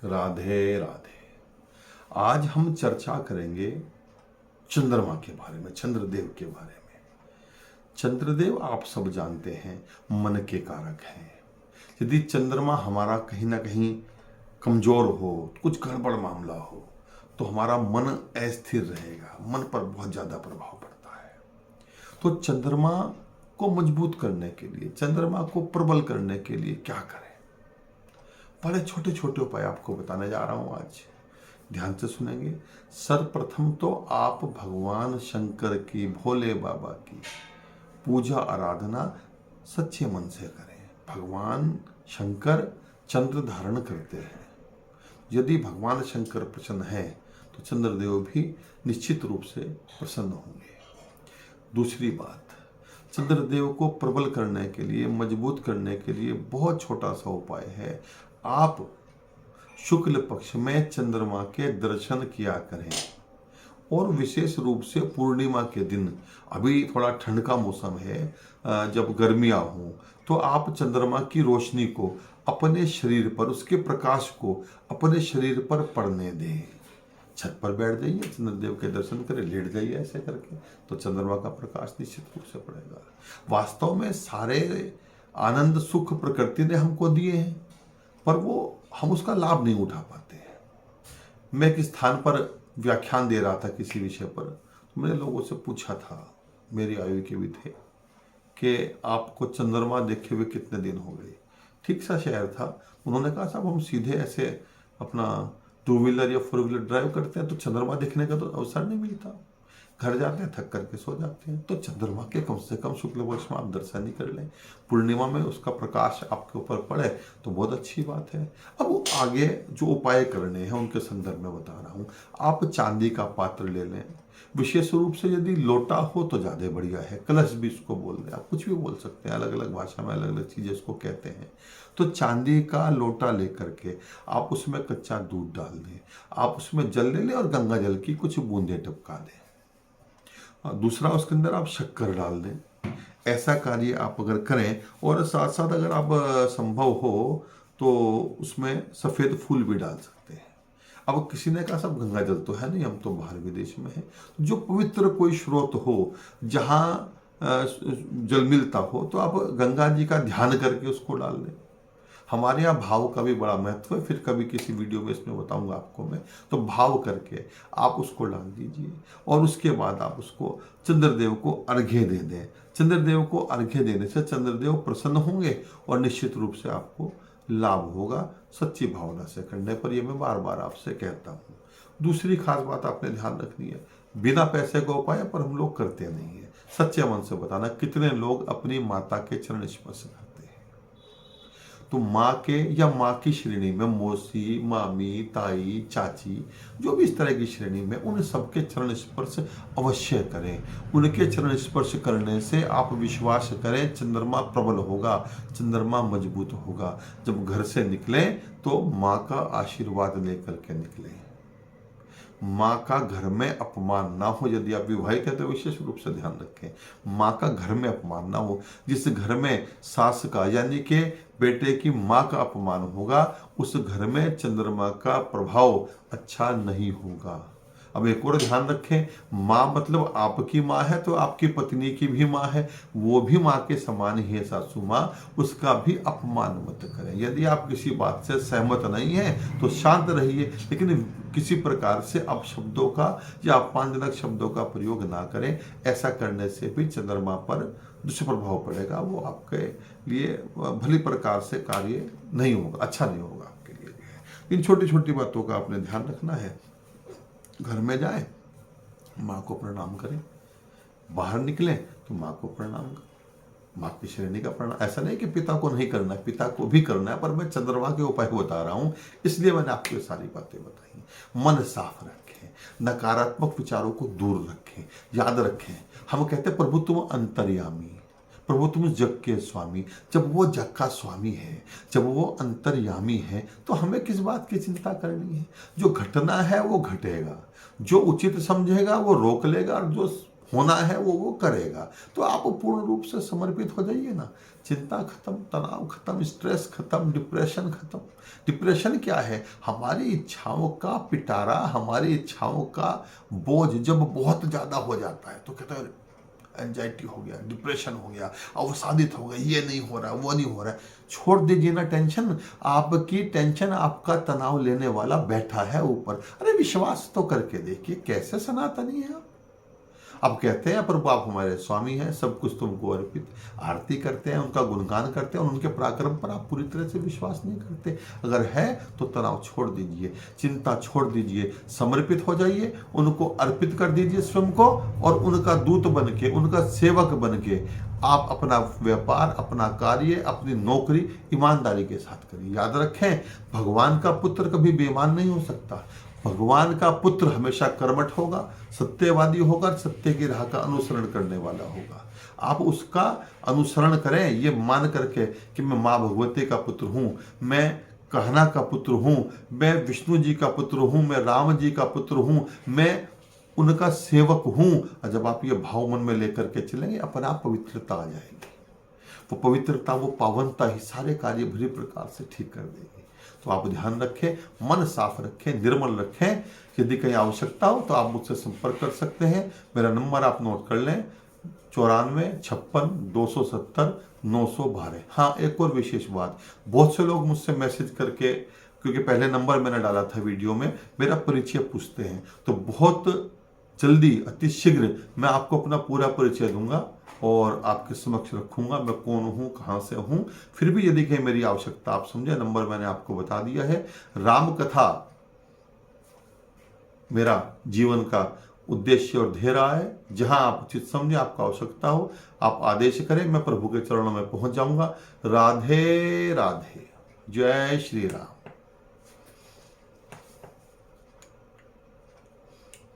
राधे राधे। आज हम चर्चा करेंगे चंद्रमा के बारे में, चंद्रदेव के बारे में। चंद्रदेव आप सब जानते हैं मन के कारक हैं। यदि चंद्रमा हमारा कहीं ना कहीं कमजोर हो, कुछ गड़बड़ मामला हो, तो हमारा मन अस्थिर रहेगा, मन पर बहुत ज़्यादा प्रभाव पड़ता है। तो चंद्रमा को मजबूत करने के लिए, चंद्रमा को प्रबल करने के लिए क्या करें? बड़े छोटे छोटे उपाय आपको बताने जा रहा हूं आज, ध्यान से सुनेंगे। सर्वप्रथम तो आप भगवान शंकर की, भोले बाबा की पूजा आराधना सच्चे मन से करें। भगवान शंकर चंद्र धारण करते हैं। यदि भगवान शंकर प्रसन्न है तो चंद्रदेव भी निश्चित रूप से प्रसन्न होंगे। दूसरी बात, चंद्रदेव को प्रबल करने के लिए, मजबूत करने के लिए बहुत छोटा सा उपाय है। आप शुक्ल पक्ष में चंद्रमा के दर्शन किया करें, और विशेष रूप से पूर्णिमा के दिन। अभी थोड़ा ठंड का मौसम है, जब गर्मियाँ हों, तो आप चंद्रमा की रोशनी को अपने शरीर पर, उसके प्रकाश को अपने शरीर पर पड़ने दें। छत पर बैठ जाइए, चंद्रदेव के दर्शन करें, लेट जाइए ऐसे करके, तो चंद्रमा का प्रकाश निश्चित रूप से पड़ेगा। वास्तव में सारे आनंद सुख प्रकृति ने हमको दिए हैं, पर वो हम उसका लाभ नहीं उठा पाते हैं। मैं एक स्थान पर व्याख्यान दे रहा था किसी विषय पर, तो मैंने लोगों से पूछा था, मेरी आयु के भी थे, कि आपको चंद्रमा देखे हुए कितने दिन हो गए। ठीक सा शहर था। उन्होंने कहा साहब हम सीधे ऐसे अपना 2 व्हीलर या 4 व्हीलर ड्राइव करते हैं तो चंद्रमा देखने का तो अवसर नहीं मिलता। घर जाते हैं, थक करके सो जाते हैं। तो चंद्रमा के कम से कम शुक्ल पक्ष में आप दर्शन ही कर लें, पूर्णिमा में उसका प्रकाश आपके ऊपर पड़े तो बहुत अच्छी बात है। अब आगे जो उपाय करने हैं उनके संदर्भ में बता रहा हूँ। आप चांदी का पात्र ले लें, विशेष रूप से यदि लोटा हो तो ज़्यादा बढ़िया है। कलश भी इसको बोल दें, आप कुछ भी बोल सकते हैं, अलग अलग भाषा में अलग अलग चीज़ें इसको कहते हैं। तो चांदी का लोटा लेकर के आप उसमें कच्चा दूध डाल दें, आप उसमें जल ले लें और गंगा जल की कुछ बूंदें टपका दें। दूसरा, उसके अंदर आप शक्कर डाल दें। ऐसा कार्य आप अगर करें, और साथ साथ अगर आप संभव हो तो उसमें सफ़ेद फूल भी डाल सकते हैं। अब किसी ने कहा सब गंगा जल तो है नहीं, हम तो बाहर विदेश में हैं। जो पवित्र कोई स्रोत हो, जहाँ जल मिलता हो, तो आप गंगा जी का ध्यान करके उसको डाल दें। हमारे यहाँ भाव का भी बड़ा महत्व है, फिर कभी किसी वीडियो में इसमें बताऊंगा आपको मैं। तो भाव करके आप उसको डाल दीजिए, और उसके बाद आप उसको चंद्रदेव को अर्घ्य दे दें। चंद्रदेव को अर्घ्य देने से चंद्रदेव प्रसन्न होंगे और निश्चित रूप से आपको लाभ होगा, सच्ची भावना से करने पर। यह मैं बार बार आपसे कहता हूँ। दूसरी खास बात आपने ध्यान रखनी है, बिना पैसे का उपाय पर हम लोग करते नहीं है। सच्चे मन से बताना, कितने लोग अपनी माता के चरण स्पर्श करते हैं? तो माँ के या माँ की श्रेणी में मौसी, मामी, ताई, चाची, जो भी इस तरह की श्रेणी में, उन सबके चरण स्पर्श अवश्य करें। उनके चरण स्पर्श करने से आप विश्वास करें, चंद्रमा प्रबल होगा, चंद्रमा मजबूत होगा। जब घर से निकलें तो माँ का आशीर्वाद लेकर के निकलें। माँ का घर में अपमान ना हो। यदि आप विवाहित हैं तो विशेष रूप से ध्यान रखें, माँ का घर में अपमान ना हो। जिस घर में सास का, यानी कि बेटे की माँ का अपमान होगा, उस घर में चंद्रमा का प्रभाव अच्छा नहीं होगा। अब एक और ध्यान रखें, माँ मतलब आपकी माँ है तो आपकी पत्नी की भी माँ है, वो भी माँ के समान ही है सासू माँ, उसका भी अपमान मत करें। यदि आप किसी बात से सहमत नहीं हैं तो शांत रहिए, लेकिन किसी प्रकार से अपशब्दों का या अपमानजनक शब्दों का प्रयोग ना करें। ऐसा करने से भी चंद्रमा पर दुष्प्रभाव पड़ेगा, वो आपके लिए भली प्रकार से कार्य नहीं होगा, अच्छा नहीं होगा आपके लिए। इन छोटी छोटी बातों का आपने ध्यान रखना है। घर में जाए, माँ को प्रणाम करें, बाहर निकलें तो माँ को प्रणाम करें, माँ की श्रेणी का प्रणाम। ऐसा नहीं कि पिता को नहीं करना है, पिता को भी करना है, पर मैं चंद्रमा के उपाय बता रहा हूँ, इसलिए मैंने आपको ये सारी बातें बताई। मन साफ रखें, नकारात्मक विचारों को दूर रखें। याद रखें, हम कहते हैं प्रभु तुम अंतर्यामी, प्रभु तुम जग के स्वामी। जब वो जग का स्वामी है, जब वो अंतर्यामी है, तो हमें किस बात की चिंता करनी है? जो घटना है वो घटेगा, जो उचित समझेगा वो रोक लेगा, और जो होना है वो करेगा। तो आप पूर्ण रूप से समर्पित हो जाइए ना। चिंता खत्म, तनाव खत्म, स्ट्रेस खत्म, डिप्रेशन खत्म। डिप्रेशन क्या है? हमारी इच्छाओं का पिटारा, हमारी इच्छाओं का बोझ जब बहुत ज्यादा हो जाता है तो कहते हैं एंजाइटी हो गया, डिप्रेशन हो गया, अवसादित हो गया, ये नहीं हो रहा, वो नहीं हो रहा है। छोड़ दीजिए ना टेंशन। आपकी टेंशन, आपका तनाव लेने वाला बैठा है ऊपर। अरे विश्वास तो करके देखिए, कैसे सनातनी है आप। अब कहते हैं प्रभु आप हमारे स्वामी हैं, सब कुछ तुमको अर्पित। आरती करते हैं, उनका गुणगान करते हैं और उनके पराक्रम पर आप पूरी तरह से विश्वास नहीं करते। अगर है तो तनाव छोड़ दीजिए, चिंता छोड़ दीजिए, समर्पित हो जाइए, उनको अर्पित कर दीजिए स्वयं को, और उनका दूत बन के, उनका सेवक बन के आप अपना व्यापार, अपना कार्य, अपनी नौकरी ईमानदारी के साथ करिए। याद रखें, भगवान का पुत्र कभी बेईमान नहीं हो सकता। भगवान का पुत्र हमेशा कर्मठ होगा, सत्यवादी होगा, सत्य की राह का अनुसरण करने वाला होगा। आप उसका अनुसरण करें ये मान करके कि मैं माँ भगवती का पुत्र हूँ, मैं कहना का पुत्र हूँ, मैं विष्णु जी का पुत्र हूँ, मैं राम जी का पुत्र हूँ, मैं उनका सेवक हूँ। जब आप ये भाव मन में लेकर के चलेंगे, अपने आप पवित्रता आ जाएगी। वो पवित्रता, वो पावनता ही सारे कार्य भली प्रकार से ठीक कर देगी। तो आप ध्यान रखें, मन साफ रखें, निर्मल रखें। यदि कहीं आवश्यकता हो तो आप मुझसे संपर्क कर सकते हैं। मेरा नंबर आप नोट कर लें, 9456 270 912। हाँ, एक और विशेष बात, बहुत से लोग मुझसे मैसेज करके, क्योंकि पहले नंबर मैंने डाला था वीडियो में, मेरा परिचय पूछते हैं। तो बहुत जल्दी, अति शीघ्र मैं आपको अपना पूरा परिचय दूंगा और आपके समक्ष रखूंगा, मैं कौन हूं, कहां से हूं। फिर भी यदि कहीं मेरी आवश्यकता आप समझे, नंबर मैंने आपको बता दिया है। राम कथा मेरा जीवन का उद्देश्य और ध्येय रहा है। जहां आप उचित समझे, आपको आवश्यकता हो, आप आदेश करें, मैं प्रभु के चरणों में पहुंच जाऊंगा। राधे राधे, जय श्री राम।